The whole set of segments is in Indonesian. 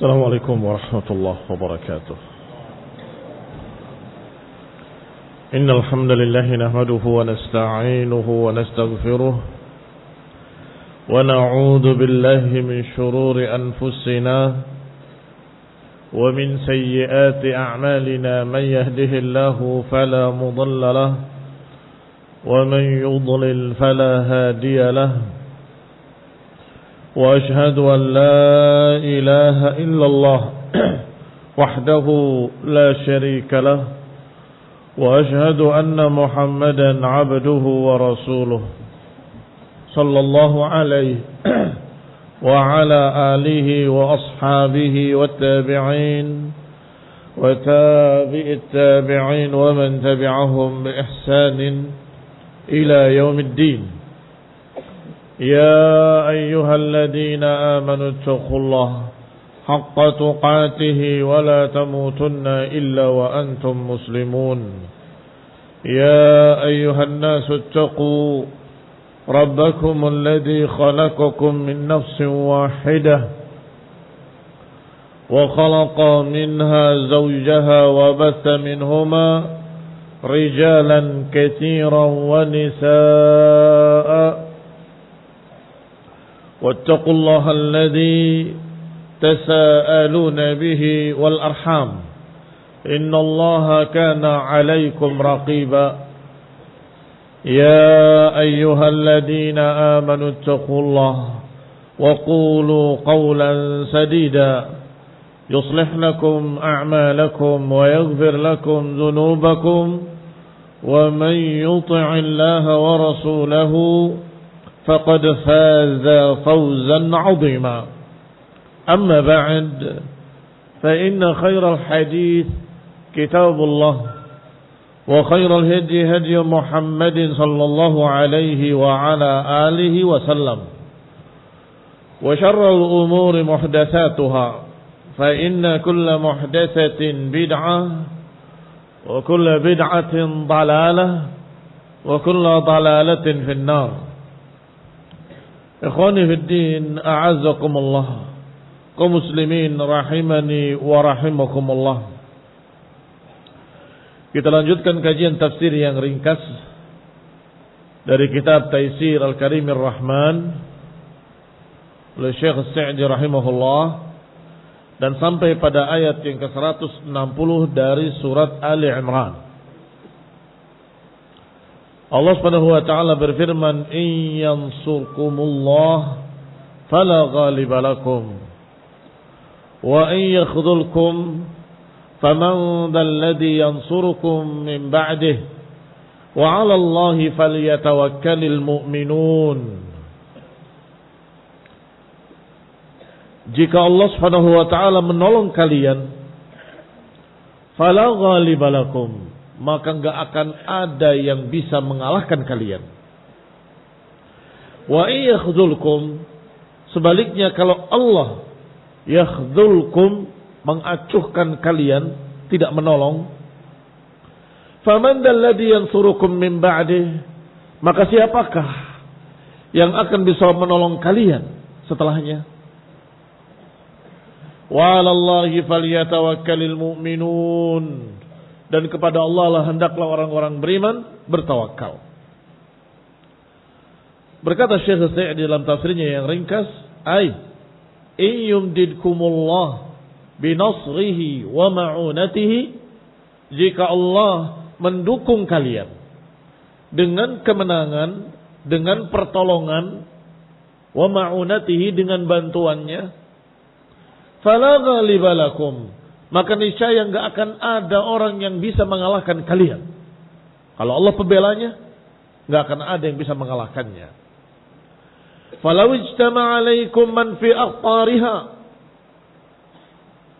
السلام عليكم ورحمة الله وبركاته. إن الحمد لله نحمده ونستعينه ونستغفره ونعوذ بالله من شرور أنفسنا ومن سيئات أعمالنا. من يهده الله فلا مضل له ومن يضلل فلا هادي له. وأشهد أن لا إله إلا الله وحده لا شريك له. وأشهد أن محمدا عبده ورسوله صلى الله عليه وعلى آله وأصحابه والتابعين وتابع التابعين ومن تبعهم بإحسان إلى يوم الدين. يا أيها الذين آمنوا اتقوا الله حق تقاته ولا تموتن إلا وأنتم مسلمون. يا أيها الناس اتقوا ربكم الذي خلقكم من نفس واحدة وخلق منها زوجها وبث منهما رجالا كثيرا ونساء. واتقوا الله الذي تساءلون به والأرحام إن الله كان عليكم رقيبا. يا أيها الذين آمنوا اتقوا الله وقولوا قولا سديدا يصلح لكم أعمالكم ويغفر لكم ذنوبكم ومن يطع الله ورسوله فقد فاز فوزا عظيما. أما بعد فإن خير الحديث كتاب الله وخير الهدي هدي محمد صلى الله عليه وعلى آله وسلم وشر الأمور محدثاتها فإن كل محدثة بدعة وكل بدعة ضلالة وكل ضلالة في النار. Ikhwani fid din, a'azzakumullah. Kaum muslimin rahimani wa rahimakumullah. Kita lanjutkan kajian tafsir yang ringkas dari kitab Taisir Al-Karimir Rahman oleh Syekh As-Sa'di rahimahullah, dan sampai pada ayat yang ke-160 dari surat Ali Imran. Allah Subhanahu wa taala berfirman, "In yansurkumullah fala ghaliba lakum wa in yakhdhulkum faman dhal ladzi yansurukum min ba'dihi wa 'ala Allahi falyatawakkalul mu'minun." Jika Allah Subhanahu wa taala menolong kalian, fala ghaliba lakum, maka enggak akan ada yang bisa mengalahkan kalian. Wa yakhdhulkum, sebaliknya kalau Allah yakhdhulkum, mengacuhkan kalian, tidak menolong, faman dalladhi yansurukum min ba'dih, maka siapakah yang akan bisa menolong kalian setelahnya? Wa 'alallahi falyatawakkalul mu'minun, dan kepada Allah lah hendaklah orang-orang beriman bertawakal. Berkata Syekh Sa'di dalam tafsirnya yang ringkas, in yumdidkumullah binasrihi wa ma'unatihi, jika Allah mendukung kalian dengan kemenangan, dengan pertolongan, wa ma'unatihi, dengan bantuannya, fala ghaliba lakum, maka niscaya enggak akan ada orang yang bisa mengalahkan kalian. Kalau Allah pembelanya, enggak akan ada yang bisa mengalahkannya. Falau ijtama'a 'alaikum man fi aqtariha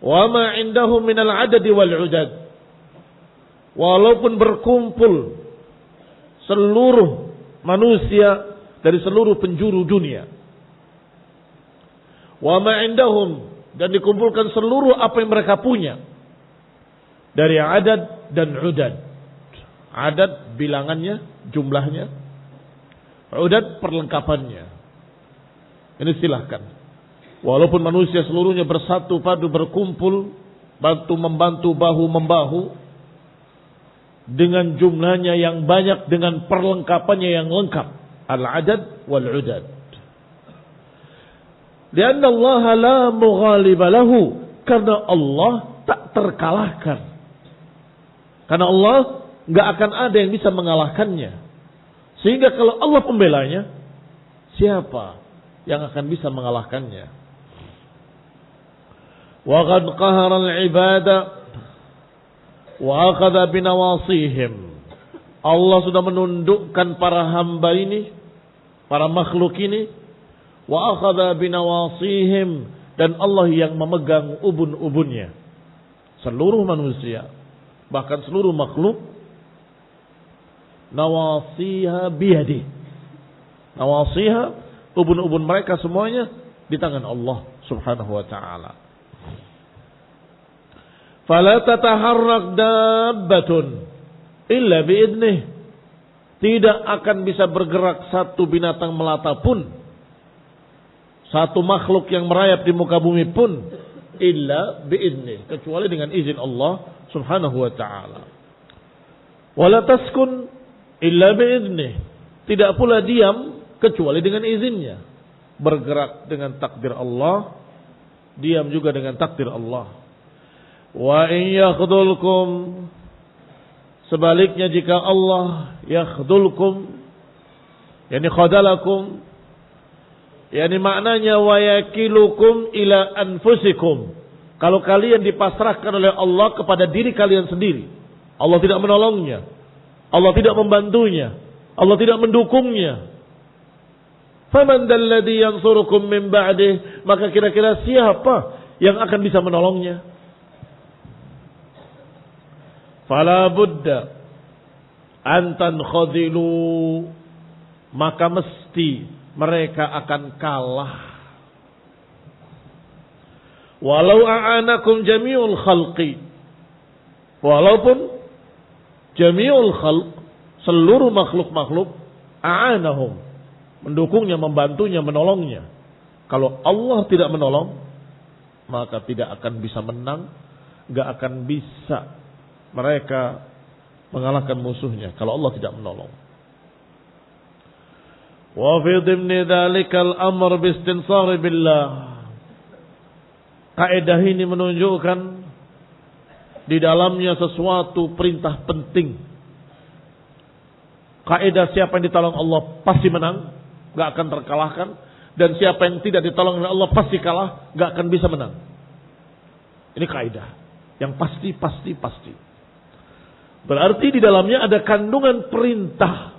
wa ma 'indahum min al-'adadi wal 'udad. Walaupun berkumpul seluruh manusia dari seluruh penjuru dunia, wa ma 'indahum, dan dikumpulkan seluruh apa yang mereka punya dari adad dan udad. Adad bilangannya, jumlahnya. Udad perlengkapannya. Ini silahkan. Walaupun manusia seluruhnya bersatu padu berkumpul, bantu membantu bahu membahu, dengan jumlahnya yang banyak, dengan perlengkapannya yang lengkap, al-adad wal-udad. Lianna Allah la mughaliba lahu, karena Allah tak terkalahkan. Karena Allah nggak akan ada yang bisa mengalahkannya. Sehingga kalau Allah pembelanya, siapa yang akan bisa mengalahkannya? Wa qad qahara al-ibada wa akhadha binawasihim. Allah sudah menundukkan para hamba ini, para makhluk ini, wa akhadha binawasihim, dan Allah yang memegang ubun-ubunnya. Seluruh manusia, bahkan seluruh makhluk, nawasiha biyadi. Nawasiha, ubun-ubun mereka semuanya di tangan Allah Subhanahu wa taala. Fala tataharrak dabbatun illa biidnih. Tidak akan bisa bergerak satu binatang melata pun, satu makhluk yang merayap di muka bumi pun, illa biidnih, kecuali dengan izin Allah Subhanahu wa taala. Wala taskun illa biidnih. Tidak pula diam kecuali dengan izinnya. Bergerak dengan takdir Allah, diam juga dengan takdir Allah. Wa in yakhdhulkum, sebaliknya jika Allah yakhdhulkum, yani khadalakum, yani maknanya wa yakilukum ila anfusikum, kalau kalian dipasrahkan oleh Allah kepada diri kalian sendiri, Allah tidak menolongnya, Allah tidak membantunya, Allah tidak mendukungnya, faman dalladhi yansurukum min ba'dih, maka kira-kira siapa yang akan bisa menolongnya? Fala budda an tankhadilu, maka mesti mereka akan kalah. Walau a'anakum jami'ul khalqi, walaupun jami'ul khalq, seluruh makhluk-makhluk, a'anahum, mendukungnya, membantunya, menolongnya. Kalau Allah tidak menolong, maka tidak akan bisa menang, gak akan bisa mereka mengalahkan musuhnya kalau Allah tidak menolong. Wa fi dhimni dhalikal amr bistinsari billah. Kaidah ini menunjukkan di dalamnya sesuatu perintah penting. Kaidah siapa yang ditolong Allah pasti menang, gak akan terkalahkan, dan siapa yang tidak ditolong oleh Allah pasti kalah, gak akan bisa menang. Ini kaidah yang pasti. Berarti di dalamnya ada kandungan perintah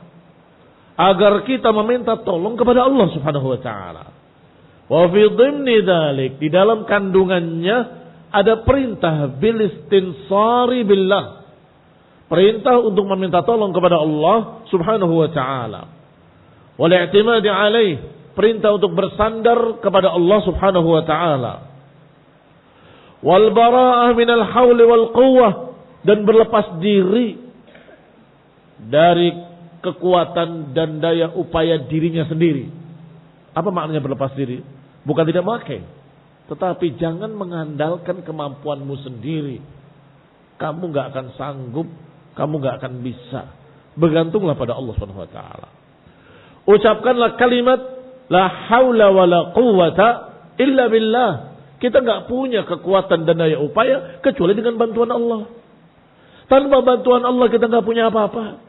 agar kita meminta tolong kepada Allah Subhanahu wa taala. Wa fi dhimni dzalik, di dalam kandungannya ada perintah bil istinsari billah. Perintah untuk meminta tolong kepada Allah Subhanahu wa taala. Wal i'timadi alaih, perintah untuk bersandar kepada Allah Subhanahu wa taala. Wal bara'ah minal hauli wal quwwah, dan berlepas diri dari kekuatan dan daya upaya dirinya sendiri. Apa maknanya berlepas diri? Bukan tidak memakai, tetapi jangan mengandalkan kemampuanmu sendiri. Kamu gak akan sanggup, kamu gak akan bisa. Bergantunglah pada Allah Subhanahu wa taala. Ucapkanlah kalimat la haula wala quwwata illa billah. Kita gak punya kekuatan dan daya upaya kecuali dengan bantuan Allah. Tanpa bantuan Allah kita enggak punya apa-apa.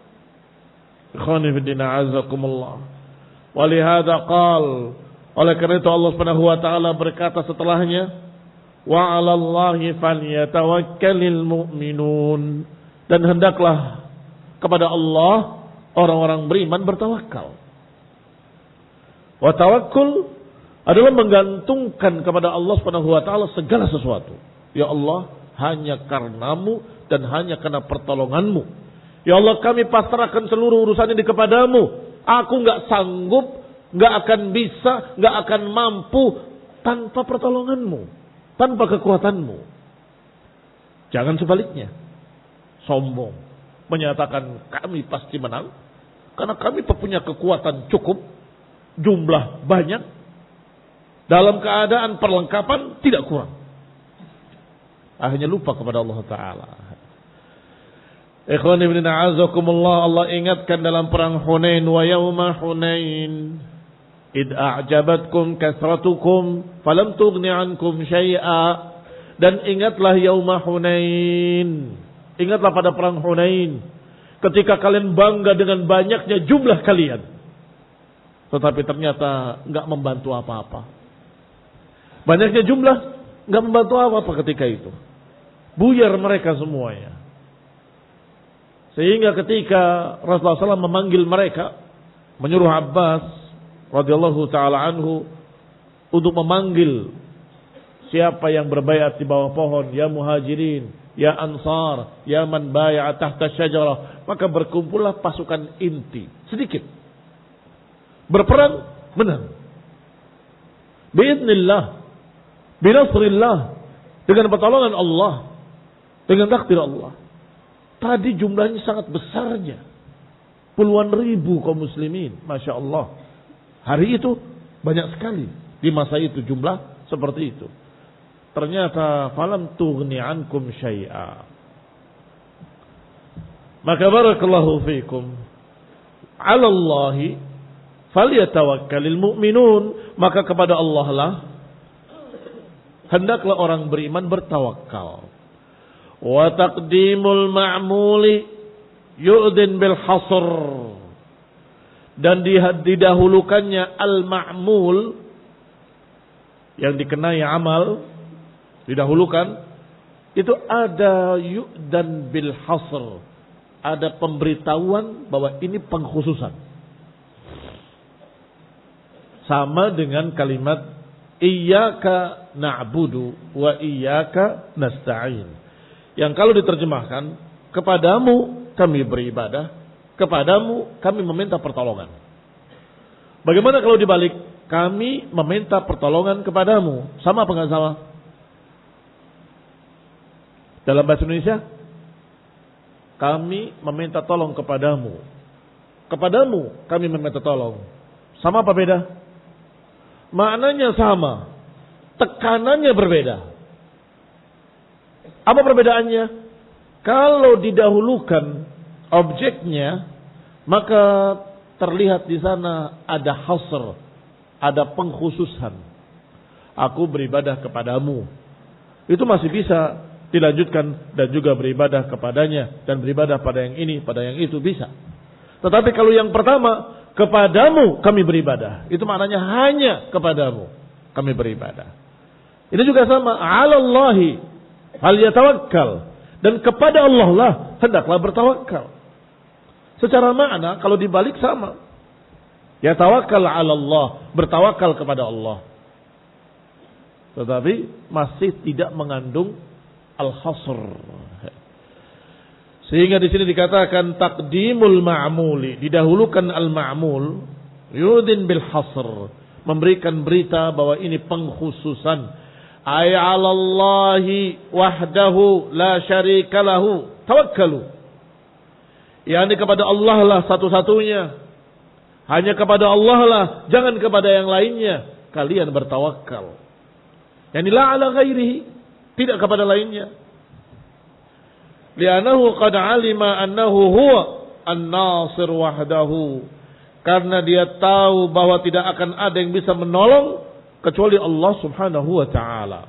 Ikhwani fiddina azakumullah. Walihada qal, oleh karena itu Allah Subhanahu wa taala berkata setelahnya, wa 'alallahi falyatawakkalul mu'minun, dan hendaklah kepada Allah orang-orang beriman bertawakal. Wa tawakkul adalah menggantungkan kepada Allah Subhanahu wa taala segala sesuatu. Ya Allah, hanya karenamu dan hanya karena pertolonganmu. Ya Allah, kami pasrahkan seluruh urusan ini kepadamu. Aku gak sanggup, gak akan bisa, gak akan mampu tanpa pertolonganmu, tanpa kekuatanmu. Jangan sebaliknya, sombong, menyatakan kami pasti menang, karena kami punya kekuatan cukup, jumlah banyak. Dalam keadaan perlengkapan tidak kurang. Akhirnya lupa kepada Allah Ta'ala. Ikhwan ibn a'azakumullah, Allah ingatkan dalam perang Hunain, wa yawma Hunain id a'jabatkum kasratukum falam tughni ankum syai'a. Dan ingatlah yauma Hunain, ingatlah pada perang Hunain, ketika kalian bangga dengan banyaknya jumlah kalian, tetapi ternyata enggak membantu apa-apa. Banyaknya jumlah enggak membantu apa-apa ketika itu. Buyar mereka semuanya. Sehingga ketika Rasulullah SAW memanggil mereka, menyuruh Abbas radhiyallahu taala anhu untuk memanggil siapa yang berbaiat di bawah pohon, ya muhajirin, ya ansar, ya man bai'a tahta syajarah, maka berkumpullah pasukan inti sedikit. Berperang menang. Biiznillah, binasrillah, dengan pertolongan Allah, dengan takdir Allah. Tadi jumlahnya sangat besarnya. Puluhan ribu kaum muslimin. Masya Allah. Hari itu banyak sekali. Di masa itu jumlah seperti itu. Ternyata falam tughni ankum syai'a. Maka barakallahu fikum. 'Ala Allahi falyatawakkalul mu'minun. Maka kepada Allah lah hendaklah orang beriman bertawakal. Wa taqdimul ma'muli yu'din bil hasr. Dan didahulukannya al-ma'mul yang dikenai amal, didahulukan, itu ada yu'dan bil hasr, ada pemberitahuan bahwa ini pengkhususan. Sama dengan kalimat iyyaka na'budu wa iyyaka nasta'in, yang kalau diterjemahkan, kepadamu kami beribadah, kepadamu kami meminta pertolongan. Bagaimana kalau dibalik? Kami meminta pertolongan kepadamu. Sama apa enggak sama? Dalam bahasa Indonesia, kami meminta tolong kepadamu. Kepadamu kami meminta tolong. Sama apa beda? Maknanya sama, tekanannya berbeda. Apa perbedaannya? Kalau didahulukan objeknya, maka terlihat di sana ada hasr, ada pengkhususan. Aku beribadah kepadamu. Itu masih bisa dilanjutkan dan juga beribadah kepadanya dan beribadah pada yang ini, pada yang itu bisa. Tetapi kalau yang pertama, kepadamu kami beribadah, itu maknanya hanya kepadamu kami beribadah. Ini juga sama, 'alallahi hal yatawakkal, dan kepada Allah lah hendaklah bertawakal. Secara makna kalau dibalik sama. Yatawakkal 'ala Allah, bertawakal kepada Allah. Tetapi masih tidak mengandung al-hasr. Sehingga di sini dikatakan taqdimul ma'muli, didahulukan al-ma'mul, yudin bil hasr, memberikan berita bahwa ini pengkhususan. Ay 'alallahi wahdahu la syarika lahu tawakkalu. Yani kepada Allah lah satu-satunya. Hanya kepada Allah lah, jangan kepada yang lainnya kalian bertawakal. Yani la 'ala ghairihi, tidak kepada lainnya. Li'annahu qad 'alima annahu huwa an-nasir wahdahu. Karena dia tahu bahwa tidak akan ada yang bisa menolong kecuali Allah Subhanahu wa ta'ala.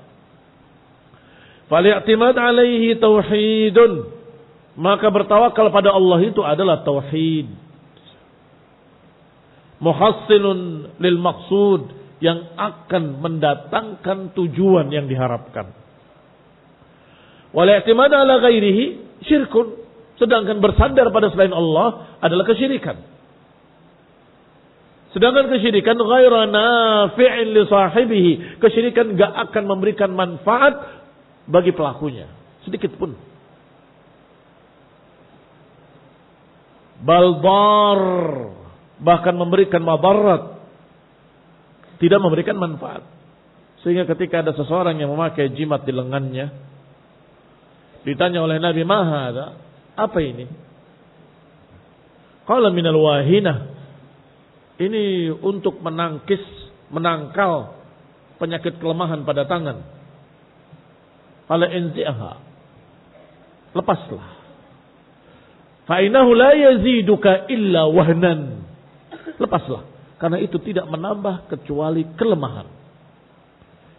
Fal-i'timad 'alaihi tauhidun. Maka bertawakal pada Allah itu adalah tauhid. Muhassilun lil maqsud, yang akan mendatangkan tujuan yang diharapkan. Wal-i'timad 'ala ghairihi syirkun. Sedangkan bersandar pada selain Allah adalah kesyirikan. Sedangkan kesyirikan ghaira nafi'in li sahibihi, kesyirikan enggak akan memberikan manfaat bagi pelakunya sedikit pun. Bal dar, bahkan memberikan madarat, tidak memberikan manfaat. Sehingga ketika ada seseorang yang memakai jimat di lengannya, ditanya oleh Nabi, "Ma hadza?" Apa ini? Qala minal wahinah. Ini untuk menangkis, menangkal penyakit kelemahan pada tangan. Fala inzi'ha. Lepaslah. Fa innahu la yaziduka illa wahnan. Lepaslah, karena itu tidak menambah kecuali kelemahan.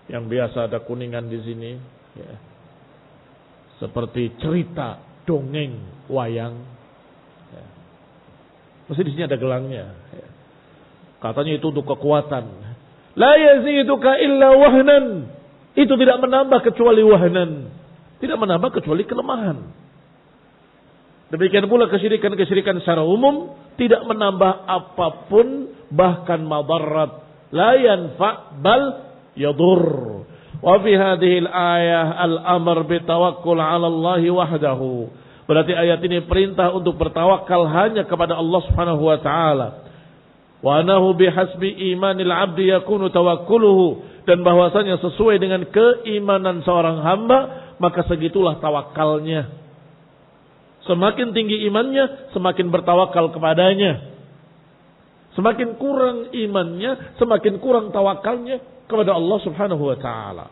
Yang biasa ada kuningan di sini, ya. Seperti cerita, dongeng, wayang. Ya. Mesti di sini ada gelangnya. Ya. Katanya itu untuk kekuatan. La yaziduka illa wahnan. Itu tidak menambah kecuali wahnan. Tidak menambah kecuali kelemahan. Demikian pula kesyirikan-kesyirikan secara umum tidak menambah apapun, bahkan madarat. La yanfa' bal yadur. Wa fi hadhihi al-ayah al-amr bitawakkul 'ala Allah wahdahu. Berarti ayat ini perintah untuk bertawakal hanya kepada Allah Subhanahu wa taala. Wa anahu bihasbi imanil 'abdi yakunu tawakkuluhu, dan bahwasanya sesuai dengan keimanan seorang hamba maka segitulah tawakalnya. Semakin tinggi imannya, semakin bertawakal kepadanya. Semakin kurang imannya, semakin kurang tawakalnya kepada Allah Subhanahu wa taala.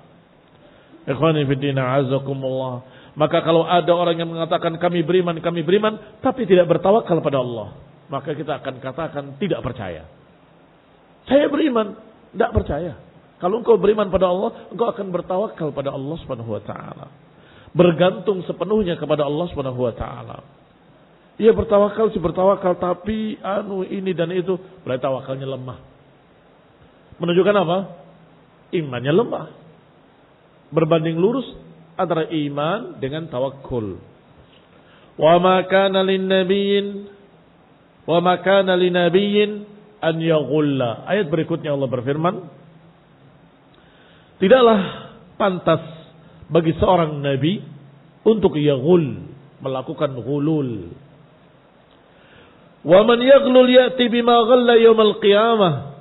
Ikhwani fi din, a'azzakumullah. Maka kalau ada orang yang mengatakan kami beriman, tapi tidak bertawakal pada Allah, maka kita akan katakan tidak percaya. Saya beriman, tidak percaya. Kalau engkau beriman pada Allah, engkau akan bertawakal pada Allah Subhanahu wa taala. Bergantung sepenuhnya kepada Allah Subhanahu wa taala. Ia bertawakal tapi ini dan itu, berarti tawakalnya lemah. Menunjukkan apa? Imannya lemah. Berbanding lurus antara iman dengan tawakkul. Wa ma kana lin-nabiyyin an yaghulla. Ayat berikutnya Allah berfirman, tidaklah pantas bagi seorang nabi untuk yaghul, melakukan ghulul. Wa man yaghlul ya'ti bima ghalla yaumil qiyamah.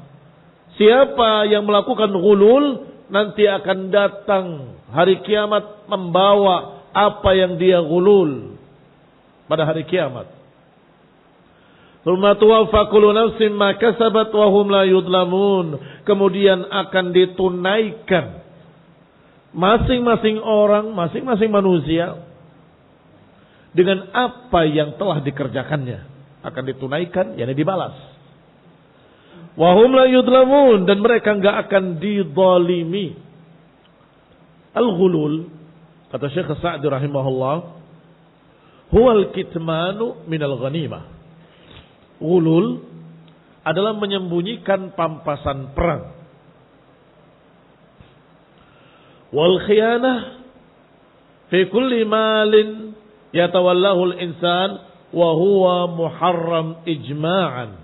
Siapa yang melakukan ghulul nanti akan datang hari kiamat membawa apa yang dia ghulul pada hari kiamat. Tsumma tuwaffa kullu nafsin ma kasabat wa hum la yudlamun. Kemudian akan ditunaikan masing-masing orang, masing-masing manusia dengan apa yang telah dikerjakannya, akan ditunaikan, yakni dibalas. Wa hum la yudlamun, dan mereka enggak akan dizalimi. Al-ghulul, kata Syekh Sa'di rahimahullah, huwal kitmanu minal ghanimah. Ghulul adalah menyembunyikan pampasan perang. Wal khiyanah fi kulli malin yatawallahu al-insan wa huwa muharram ijma'an.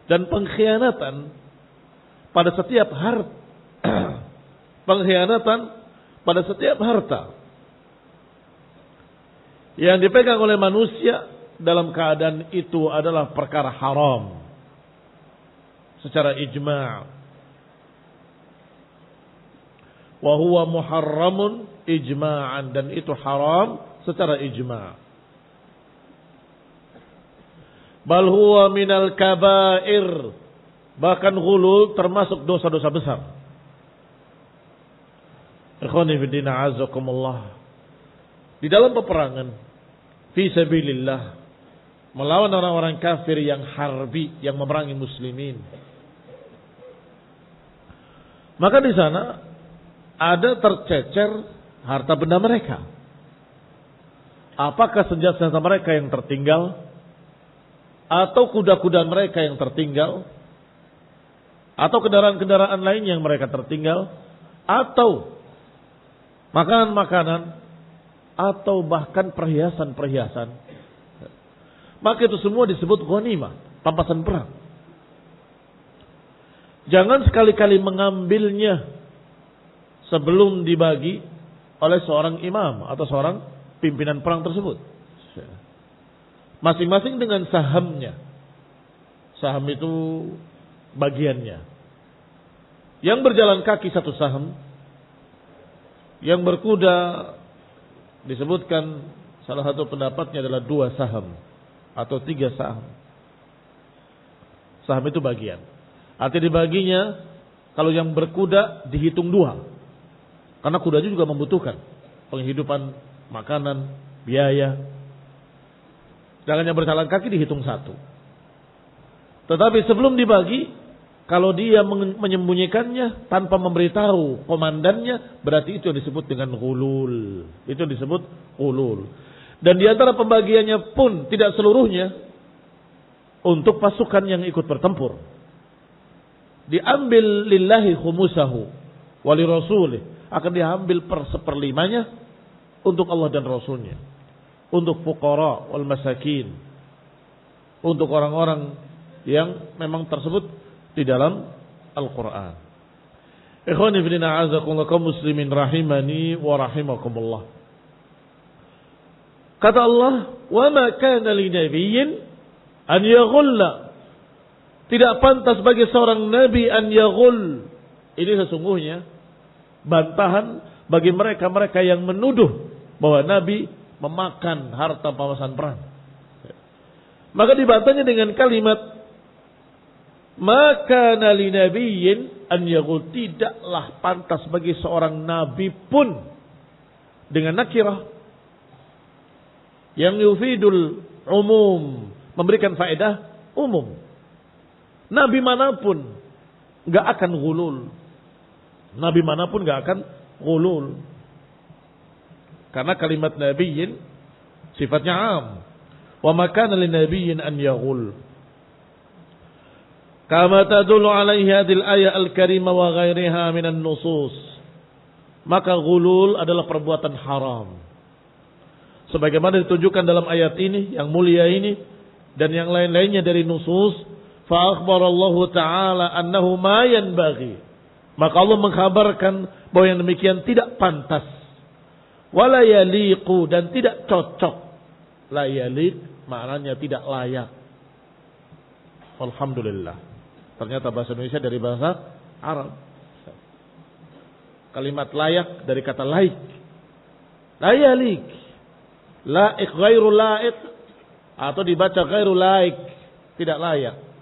Dan pengkhianatan pada setiap harta. Pengkhianatan pada setiap harta yang dipegang oleh manusia dalam keadaan itu adalah perkara haram secara ijma'. Wa huwa muharramun ijma'an, dan itu haram secara ijma'. Bal huwa minal kabair, bahkan ghulul termasuk dosa-dosa besar. Ikhwani fi din, a'azzakumullah. Di dalam peperangan fi sabilillah melawan orang-orang kafir yang harbi, yang memerangi muslimin, maka di sana ada tercecer harta benda mereka. Apakah senjata-senjata mereka yang tertinggal, atau kuda-kuda mereka yang tertinggal, atau kendaraan-kendaraan lain yang mereka tertinggal, atau makanan-makanan, atau bahkan perhiasan-perhiasan. Maka itu semua disebut ghanimah, pampasan perang. Jangan sekali-kali mengambilnya sebelum dibagi oleh seorang imam atau seorang pimpinan perang tersebut. Masing-masing dengan sahamnya. Saham itu bagiannya. Yang berjalan kaki satu saham, yang berkuda disebutkan salah satu pendapatnya adalah 2 saham atau 3 saham. Saham itu bagian. Artinya dibaginya Kalau yang berkuda dihitung 2. Karena kudanya juga membutuhkan penghidupan, makanan, biaya. Sedangkan yang berjalan kaki dihitung 1. Tetapi sebelum dibagi, kalau dia menyembunyikannya tanpa memberitahu komandannya, berarti itu yang disebut dengan ghulul. Itu disebut ghulul. Dan di antara pembagiannya pun tidak seluruhnya untuk pasukan yang ikut bertempur. Diambil lillahi khumusahu wali rasulih, akan diambil per 1/5-nya untuk Allah dan Rasulnya, untuk fuqara wal masakin, untuk orang-orang yang memang tersebut di dalam Al-Quran. Ikhwani fillah a'azakumullah kaum muslimin rahimani wa rahimakumullah. Kata Allah, "Wa ma kana li nabiyyin an yaghulla." Tidak pantas bagi seorang nabi an yaghul. Ini sesungguhnya bantahan bagi mereka-mereka yang menuduh bahwa nabi memakan harta pawasan perang. Maka dibantahnya dengan kalimat, "Maka nali nabiyyin an yaghul." Tidaklah pantas bagi seorang nabi pun, dengan nakirah yang yufidul umum, memberikan faedah umum. Nabi manapun gak akan ghulul. Nabi manapun gak akan ghulul. Karena kalimat nabiyyin sifatnya am. Wa makana lin nabiyyin an yaghul. Kama tadullu alaihi hadil ayat al-karimah wa ghairiha minan nusus. Maka ghulul adalah perbuatan haram. Sebagaimana ditunjukkan dalam ayat ini yang mulia ini dan yang lain-lainnya dari nusus. Fa akhbarallahu ta'ala annahu ma yanbaghi. Maka Allah mengkhabarkan bahwa yang demikian tidak pantas. Wala yaliqu, dan tidak cocok. La yaliq maknanya tidak layak. Alhamdulillah. Ternyata bahasa Indonesia dari bahasa Arab. Kalimat layak dari kata laik. La yaliq. Laik ghairu laik. Atau dibaca ghairu laik. Tidak layak.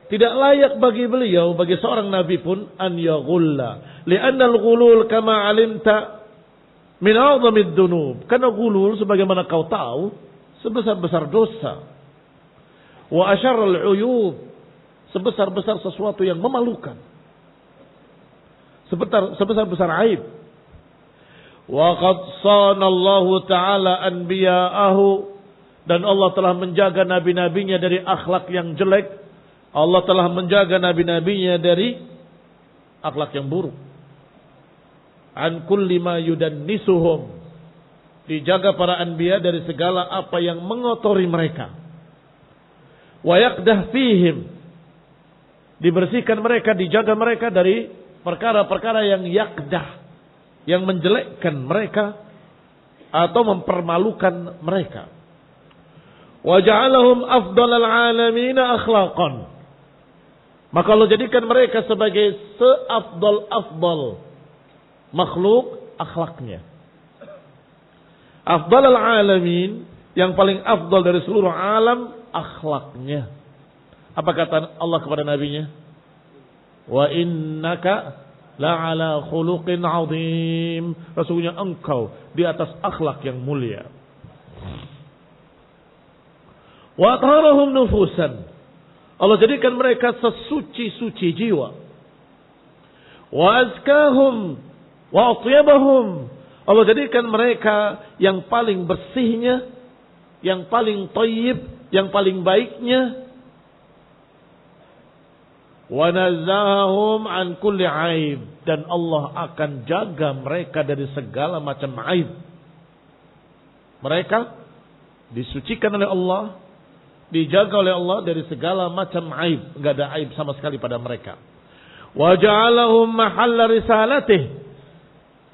Tidak layak bagi beliau, bagi seorang nabi pun, an yaghulla. Lianna al-ghulul kama alimta min a'zamid dunub. Karena ghulul sebagaimana kau tahu sebesar-besar dosa. Wa asyarrul uyub, sebesar-besar sesuatu yang memalukan. Sebesar-besar aib. Wa qad sanallahu ta'ala anbiya'ahu, dan Allah telah menjaga nabi-nabinya dari akhlak yang jelek. Allah telah menjaga nabi-nabinya dari akhlak yang buruk. An kulli ma yudannisuhum. Dijaga para anbiya dari segala apa yang mengotori mereka. Wa yaqdah fihim. Dibersihkan mereka, dijaga mereka dari perkara-perkara yang yaqdah, yang menjelekkan mereka atau mempermalukan mereka. Wa ja'alahum afdalal alamina akhlaqan. Maka Allah jadikan mereka sebagai seafdal-afdal makhluk akhlaknya. Afdal al-alamin, yang paling afdal dari seluruh alam, akhlaknya. Apa kata Allah kepada nabinya? Wa innaka la'ala khuluqin azim. Rasulunya engkau di atas akhlak yang mulia. Wa atharahum nufusan. Allah jadikan mereka sesuci-suci jiwa. Wa azkahum wa atyabahum. Allah jadikan mereka yang paling bersihnya, yang paling thayyib, yang paling baiknya. Wa nazahum an kulli aib, dan Allah akan jaga mereka dari segala macam aib. Mereka disucikan oleh Allah, dijaga oleh Allah dari segala macam aib. Enggak ada aib sama sekali pada mereka. Wa ja'alahum mahalla risalatih.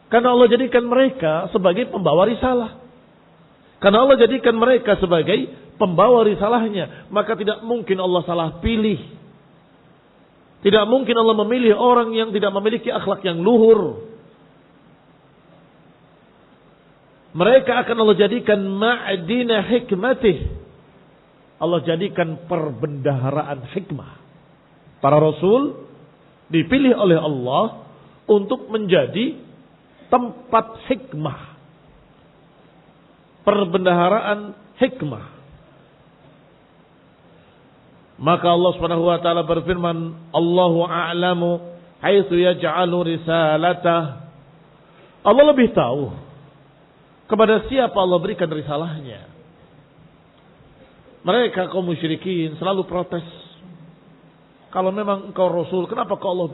Karena Allah jadikan mereka sebagai pembawa risalah. Karena Allah jadikan mereka sebagai pembawa risalahnya. Maka tidak mungkin Allah salah pilih. Tidak mungkin Allah memilih orang yang tidak memiliki akhlak yang luhur. Mereka akan Allah jadikan ma'dina hikmatih. Allah jadikan perbendaharaan hikmah. Para rasul Dipilih oleh Allah untuk menjadi tempat hikmah. Perbendaharaan hikmah. Maka Allah Subhanahu wa taala berfirman, Allahu a'lamu haitsu yaj'alu risalatah. Allah lebih tahu kepada siapa Allah berikan risalahnya. Mereka kaum musyrikin selalu protes. Kalau memang engkau Rasul, kenapa kau Allah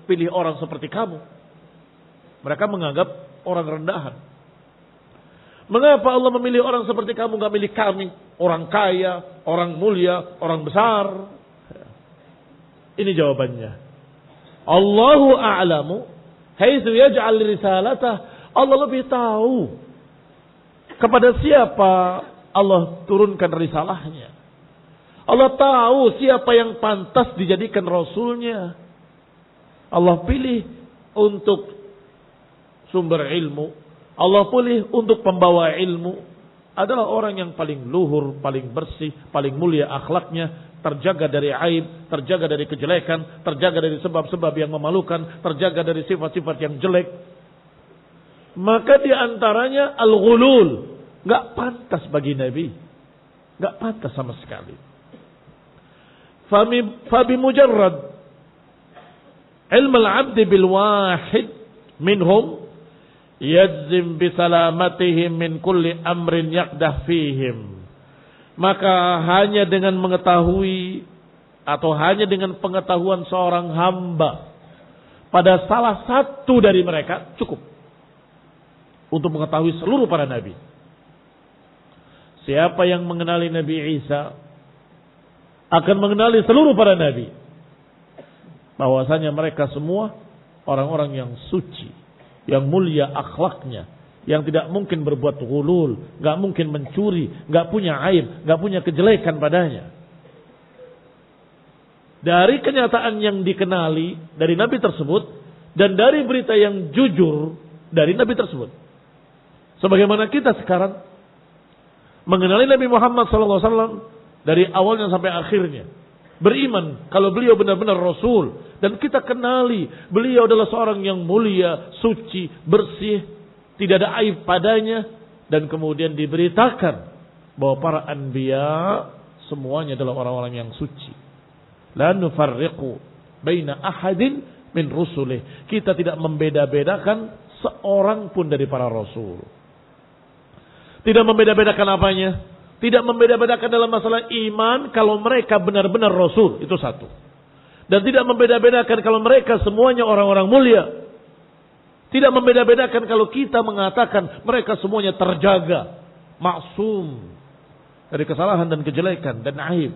pilih orang seperti kamu? Mereka menganggap orang rendahan. Mengapa Allah memilih orang seperti kamu, gak milih kami? Orang kaya, orang mulia, orang besar. Ini jawabannya. Allahu a'lamu haitsu yaj'al risalatah. Allah lebih tahu kepada siapa Allah turunkan risalahnya. Allah tahu siapa yang pantas dijadikan Rasulnya. Allah pilih untuk sumber ilmu. Allah pilih untuk pembawa ilmu. Adalah orang yang paling luhur, paling bersih, paling mulia akhlaknya. Terjaga dari aib, terjaga dari kejelekan, terjaga dari sebab-sebab yang memalukan, terjaga dari sifat-sifat yang jelek. Maka di antaranya al-ghulul. Gak pantas bagi Nabi. Gak pantas sama sekali. Fabi mujarrad ilm al-abdi bil wahid minhum yajzim bisalamatihim min kulli amrin yaqdah fihim. Maka hanya dengan mengetahui atau hanya dengan pengetahuan seorang hamba pada salah satu dari mereka cukup untuk mengetahui seluruh para nabi. Siapa yang mengenali Nabi Isa akan mengenali seluruh para nabi. Bahwasanya mereka semua orang-orang yang suci, yang mulia akhlaknya, yang tidak mungkin berbuat ghulul, gak mungkin mencuri, gak punya aib, gak punya kejelekan padanya. Dari kenyataan yang dikenali dari nabi tersebut dan dari berita yang jujur dari nabi tersebut. Sebagaimana kita sekarang mengenali Nabi Muhammad SAW dari awalnya sampai akhirnya. Beriman kalau beliau benar-benar Rasul. Dan kita kenali beliau adalah seorang yang mulia, suci, bersih. Tidak ada aib padanya. Dan kemudian diberitakan bahwa para anbiya semuanya adalah orang-orang yang suci. La nufarriqu baina ahadin min rusulih. Kita tidak membeda-bedakan seorang pun dari para Rasul. Tidak membeda-bedakan apanya? Tidak membeda-bedakan dalam masalah iman kalau mereka benar-benar Rasul. Itu satu. Dan tidak membeda-bedakan kalau mereka semuanya orang-orang mulia. Tidak membeda-bedakan kalau kita mengatakan mereka semuanya terjaga. Maksum. Dari kesalahan dan kejelekan dan aib.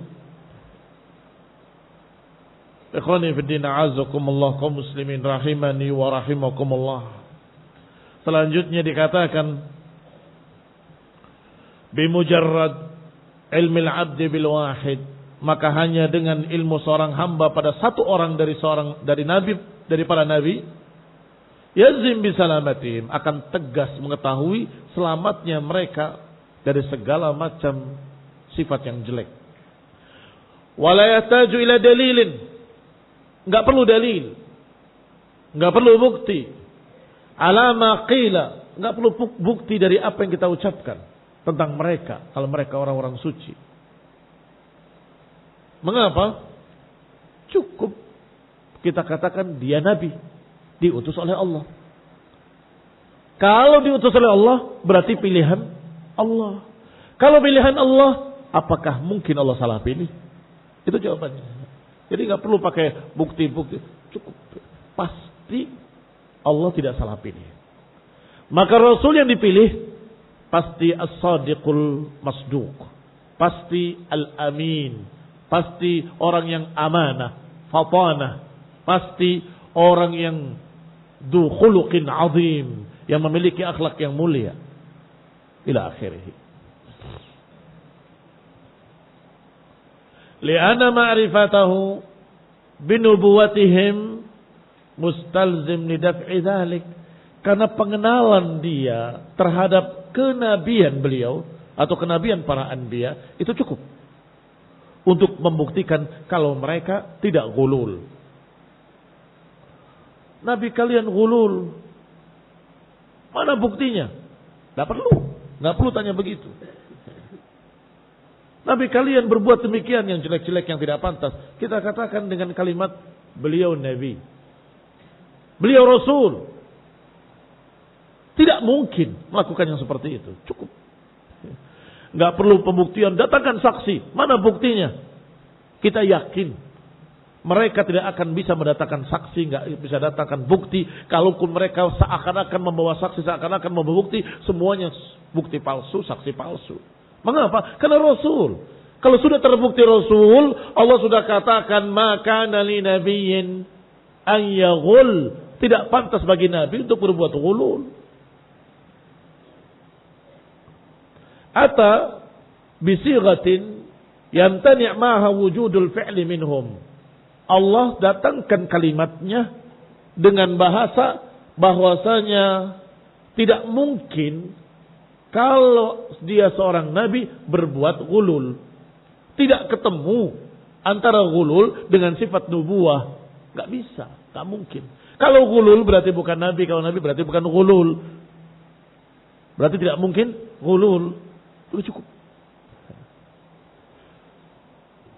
Ikhwani fiddin a'azakumullah kaum muslimin rahimani wa rahimakumullah. Selanjutnya dikatakan bimujarrad ilmil abdi bil wahid, maka hanya dengan ilmu seorang hamba pada satu orang dari nabi, dari para nabi, yazim bisalamatihim, akan tegas mengetahui selamatnya mereka dari segala macam sifat yang jelek. Wala yahtaju ila dalilin, enggak perlu dalil, enggak perlu bukti, ala ma qila, enggak perlu bukti dari apa yang kita ucapkan tentang mereka, kalau mereka orang-orang suci. Mengapa? Cukup kita katakan dia nabi, diutus oleh Allah. Kalau diutus oleh Allah, berarti pilihan Allah. Kalau pilihan Allah, apakah mungkin Allah salah pilih? Itu jawabannya. Jadi nggak perlu pakai bukti-bukti, cukup pasti Allah tidak salah pilih. Maka Rasul yang dipilih pasti as-sadiqul masduq, pasti al-amin, pasti orang yang amanah, fatanah, pasti orang yang du khuluqin azim, yang memiliki akhlak yang mulia, ila akhirih. Li'anna ma'rifatahu binubuwatihim mustalzim lidaf'i dhalik. Karena pengenalan dia terhadap kenabian beliau atau kenabian para anbiya itu cukup untuk membuktikan kalau mereka tidak ghulul. Nabi kalian ghulul. Mana buktinya? Nggak perlu tanya begitu. Nabi kalian berbuat demikian yang jelek-jelek, yang tidak pantas. Kita katakan dengan kalimat beliau Nabi, beliau Rasul. Tidak mungkin melakukan yang seperti itu. Cukup. Nggak perlu pembuktian. Datangkan saksi. Mana buktinya? Kita yakin mereka tidak akan bisa mendatangkan saksi, nggak bisa datangkan bukti. Kalaupun mereka seakan-akan membawa saksi, seakan-akan membawa bukti, semuanya bukti palsu, saksi palsu. Mengapa? Karena Rasul. Kalau sudah terbukti Rasul, Allah sudah katakan maka nali nabiyyin an yaghul. Tidak pantas bagi Nabi untuk berbuat ghulul. Ata bisighatin yamtani' ma'ha wujudul fi'li minhum. Allah datangkan kalimatnya dengan bahasa bahwasanya tidak mungkin kalau dia seorang nabi berbuat ghulul. Tidak ketemu antara ghulul dengan sifat nubuwah. Gak bisa, gak mungkin. Kalau ghulul berarti bukan nabi, kalau nabi berarti bukan ghulul. Berarti tidak mungkin ghulul. Itu cukup.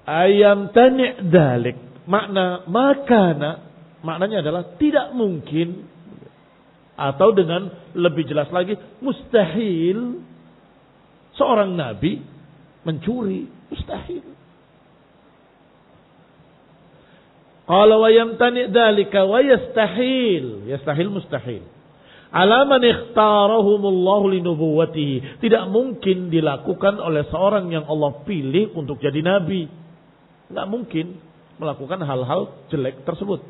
Ayam tani' dalik. Maknanya adalah tidak mungkin, atau dengan lebih jelas lagi mustahil seorang nabi mencuri, mustahil. Qala wa yamtani dzalika wa yastahil mustahil. Ala man ikhtarahumullahu linubuwwatihi. Tidak mungkin dilakukan oleh seorang yang Allah pilih untuk jadi nabi. Enggak mungkin melakukan hal-hal jelek tersebut.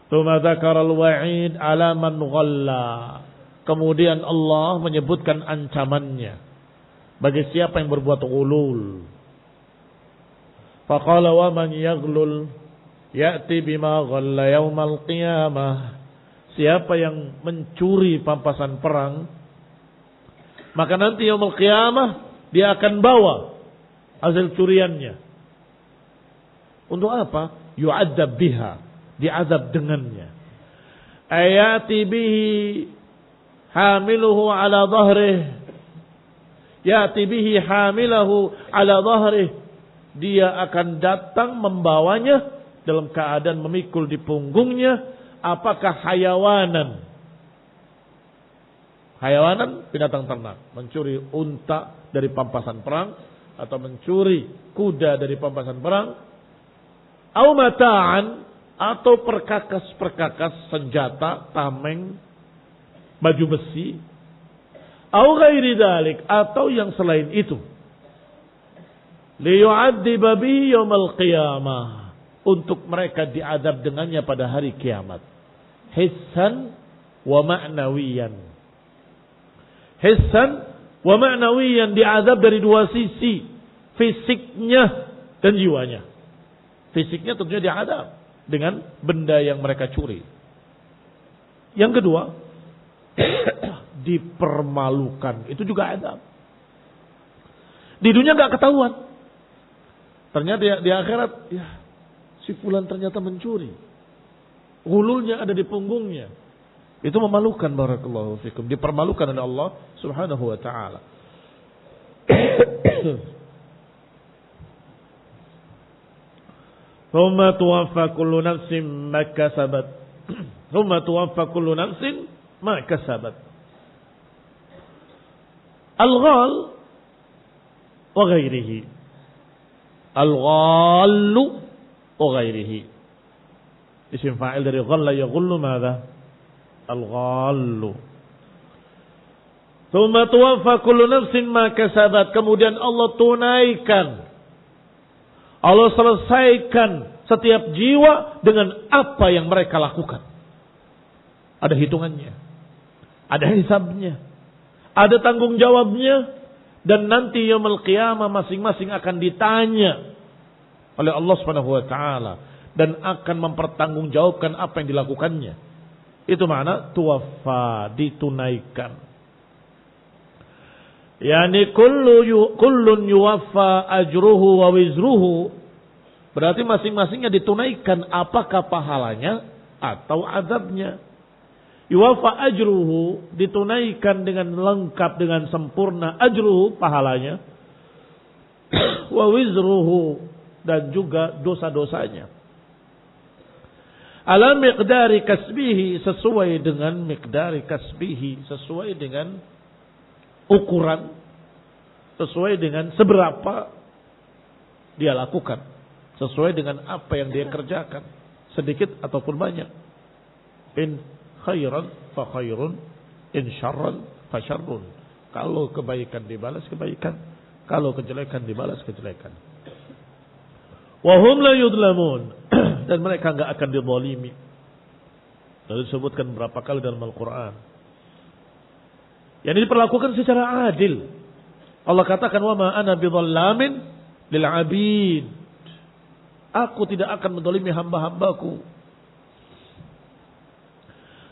Tsumma dzakara al-wa'id 'ala man ghalla. Kemudian Allah menyebutkan ancamannya bagi siapa yang berbuat ghulul. Faqala wa man yaghlul ya'ti bima ghalla yaumal qiyamah. Siapa yang mencuri pampasan perang, maka nanti yaumul qiyamah dia akan bawa hasil curiannya. Untuk apa? Yu'adzab biha. Diazab dengannya. Ayati bihi hamiluhu ala dhahrih. Yati bihi hamilahu ala dhahrih. Dia akan datang membawanya dalam keadaan memikul di punggungnya. Apakah hayawanan? Hayawanan, binatang ternak. Mencuri unta dari pampasan perang. Atau mencuri kuda dari pampasan perang. Au mata'an, atau perkakas-perkakas senjata, tameng, baju besi. Au ghairi dzalik, atau yang selain itu. Liyu'adziba bihi yaumil qiyamah, untuk mereka diadab dengannya pada hari kiamat. Hissan wa ma'nawiyan. Hissan wa ma'nawiyan, diadab dari dua sisi, fisiknya dan jiwanya. Fisiknya tentunya diadab dengan benda yang mereka curi. Yang kedua, dipermalukan. Itu juga adab. Di dunia nggak ketahuan. Ternyata di akhirat, ya, si fulan ternyata mencuri. Ghululnya ada di punggungnya. Itu memalukan, barakallahu fikum. Dipermalukan oleh Allah Subhanahu wa taala. Thumma tuwaffa kullu nafsin ma kasabat. Thumma tuwaffa kullu nafsin ma kasabat. Al-ghal wa ghairihi. Al-ghallu wa ghairihi. Isim fa'il dari ghalla yaghullu madza? Al-ghallu. Thumma tuwaffa kullu nafsin ma kasabat. Kemudian Allah tunaikan, Allah selesaikan setiap jiwa dengan apa yang mereka lakukan. Ada hitungannya, ada hisabnya, ada tanggung jawabnya, dan nanti yaumul qiyamah masing-masing akan ditanya oleh Allah Subhanahu wa taala dan akan mempertanggungjawabkan apa yang dilakukannya. Itu makna tuwaffa, ditunaikan. Yani kullun yuwaffa ajruhu wa wizruhu. Berarti masing-masingnya ditunaikan, apakah pahalanya atau azabnya. Yuwafa ajruhu, ditunaikan dengan lengkap, dengan sempurna, ajruhu, pahalanya, wa wizruhu, dan juga dosa-dosanya. Ala miqdari kasbihi, sesuai dengan miqdari kasbihi, sesuai dengan ukuran, sesuai dengan seberapa dia lakukan, sesuai dengan apa yang dia kerjakan, sedikit ataupun banyak. In khairan fa khairun, in syarran fa syarrun. Kalau kebaikan dibalas kebaikan, kalau kejelekan dibalas kejelekan. Wa hum la yudlamun, dan mereka enggak akan dizalimi. Lalu disebutkan berapa kali dalam Al-Qur'an. Yang diperlakukan secara adil. Allah katakan, wa ma ana bidzallamin lil 'abid. Aku tidak akan menzalimi hamba-hambaku.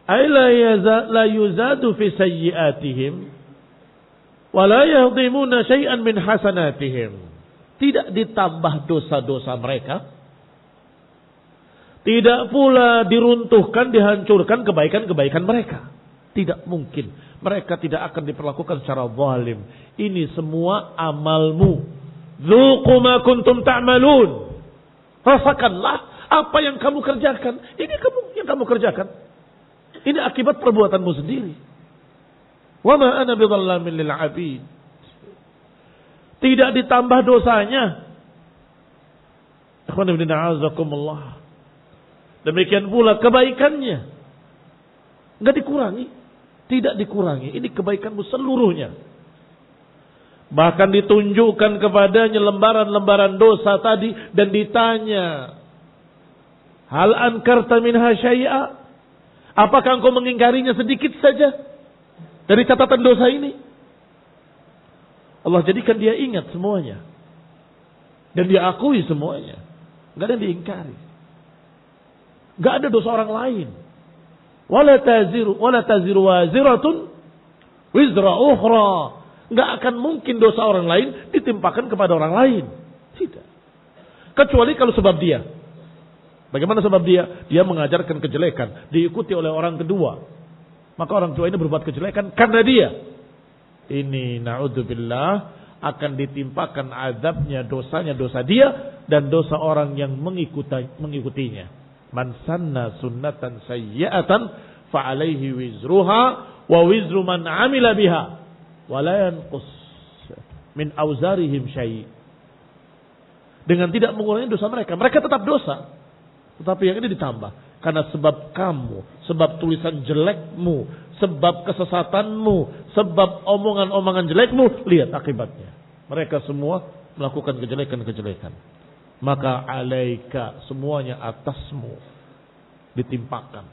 Ay la yuzadu fi sayyi'atihim wa la yahdimuna syai'an min hasanatihim. Tidak ditambah dosa-dosa mereka. Tidak pula diruntuhkan, dihancurkan kebaikan-kebaikan mereka. Tidak mungkin. Mereka tidak akan diperlakukan secara zalim. Ini semua amalmu. Dzuqu ma kuntum ta'malun. Rasakanlah apa yang kamu kerjakan. Ini yang kamu kerjakan. Ini akibat perbuatanmu sendiri. Wa ma ana bidzallamin lil 'abid. Tidak ditambah dosanya. Ikhwan fillah a'azakumullah. Demikian pula kebaikannya. Enggak dikurangi. Tidak dikurangi. Ini kebaikanmu seluruhnya. Bahkan ditunjukkan kepadanya lembaran-lembaran dosa tadi. Dan ditanya. Hal ankarta minha syai'a? Apakah engkau mengingkarinya sedikit saja? Dari catatan dosa ini? Allah jadikan dia ingat semuanya. Dan dia akui semuanya. Enggak ada yang diingkari. Enggak ada dosa orang lain. Wala taziru waziratun wizra ukhra. Enggak akan mungkin dosa orang lain ditimpakan kepada orang lain. Tidak. Kecuali kalau sebab dia. Bagaimana sebab dia? Dia mengajarkan kejelekan. Diikuti oleh orang kedua. Maka orang tua ini berbuat kejelekan karena dia. Ini na'udzubillah akan ditimpakan azabnya, dosanya dosa dia dan dosa orang yang mengikutinya. Man sanna sunnatan sayyi'atan fa alaihi wizruha wa wizru man amila biha wa la yanqus min auzarihim syai'. Dengan tidak mengurangi dosa mereka. Mereka tetap dosa. Tetapi yang ini ditambah. Karena sebab kamu, sebab tulisan jelekmu, sebab kesesatanmu, sebab omongan-omongan jelekmu, lihat akibatnya. Mereka semua melakukan kejelekan-kejelekan. Maka alaika, semuanya atasmu ditimpakan.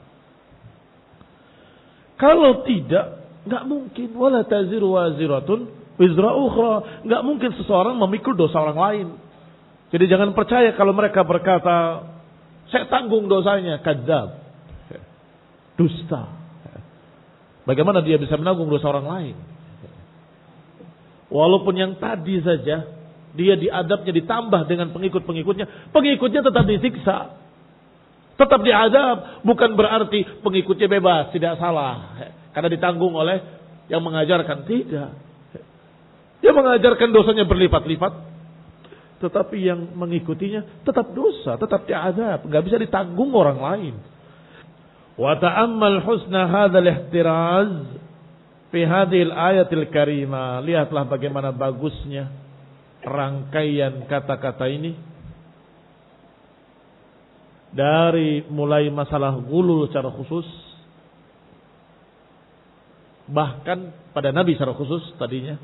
Kalau tidak, enggak mungkin. Wala taziru waziratun wizra ukhra. Enggak mungkin seseorang memikul dosa orang lain. Jadi jangan percaya kalau mereka berkata, saya tanggung dosanya, kadzab, dusta. Bagaimana dia bisa menanggung dosa orang lain? Walaupun yang tadi saja dia diadabnya ditambah dengan pengikut-pengikutnya, pengikutnya tetap disiksa, tetap diadab. Bukan berarti pengikutnya bebas, tidak salah, karena ditanggung oleh yang mengajarkan. Tidak. Dia mengajarkan dosanya berlipat-lipat. Tetapi yang mengikutinya tetap dosa, tetap diazab, enggak bisa ditanggung orang lain. Wa ta'ammal husna hadzal ihtiraz fi hadhil ayatil karimah. Lihatlah bagaimana bagusnya rangkaian kata-kata ini dari mulai masalah ghulul secara khusus, bahkan pada Nabi secara khusus tadinya.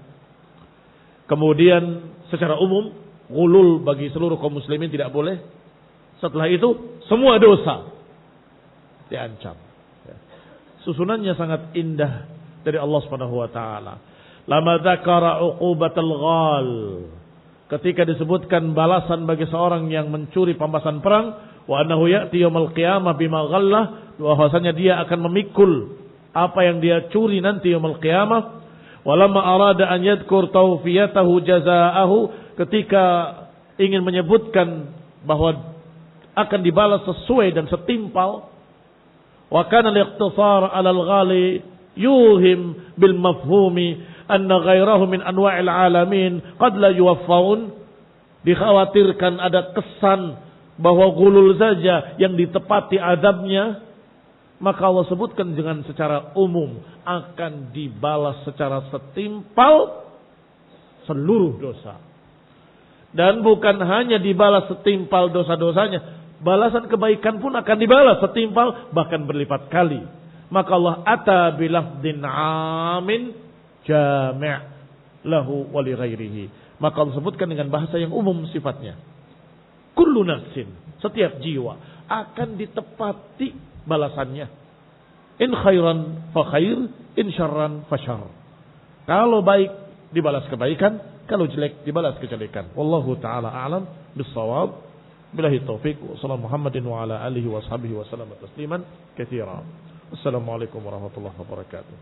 Kemudian secara umum ghulul bagi seluruh kaum muslimin tidak boleh. Setelah itu semua dosa diancam. Susunannya sangat indah dari Allah Subhanahu wa taala. Lama dzakara uqubatal ghal. Ketika disebutkan balasan bagi seorang yang mencuri pambasan perang, wa annahu ya'ti yaumil qiyamah bima ghallah, bahwasanya dia akan memikul apa yang dia curi nanti yaumil qiyamah. Walamma arada an yadhkur tawfiyatahu jazaahu, ketika ingin menyebutkan bahwa akan dibalas sesuai dan setimpal Wa kana al-iqtisar 'ala al-ghali yuhim bil mafhumi anna ghairahu min anwa'il alamin qad la yuwaffa'un. Dikhawatirkan ada kesan bahwa gulul saja yang ditepati azabnya, maka Allah sebutkan dengan secara umum akan dibalas secara setimpal seluruh dosa. Dan bukan hanya dibalas setimpal dosa-dosanya, balasan kebaikan pun akan dibalas setimpal bahkan berlipat kali. Maka Allah ata bilafdin amin jami' lahu wa li ghairihi. Maka Allah sebutkan dengan bahasa yang umum sifatnya. Kullu nafsin, setiap jiwa akan ditepati balasannya. In khairan fa khair, in syarran fa syarr. Kalau baik dibalas kebaikan, kalau jelek dibalas kejelekan. Wallahu taala a'lam bis-shawab. Billahi taufik. Wassallallahu Muhammadin wa ala alihi wa sahbihi wa sallam tasliman katsiran. Assalamualaikum warahmatullahi wabarakatuh.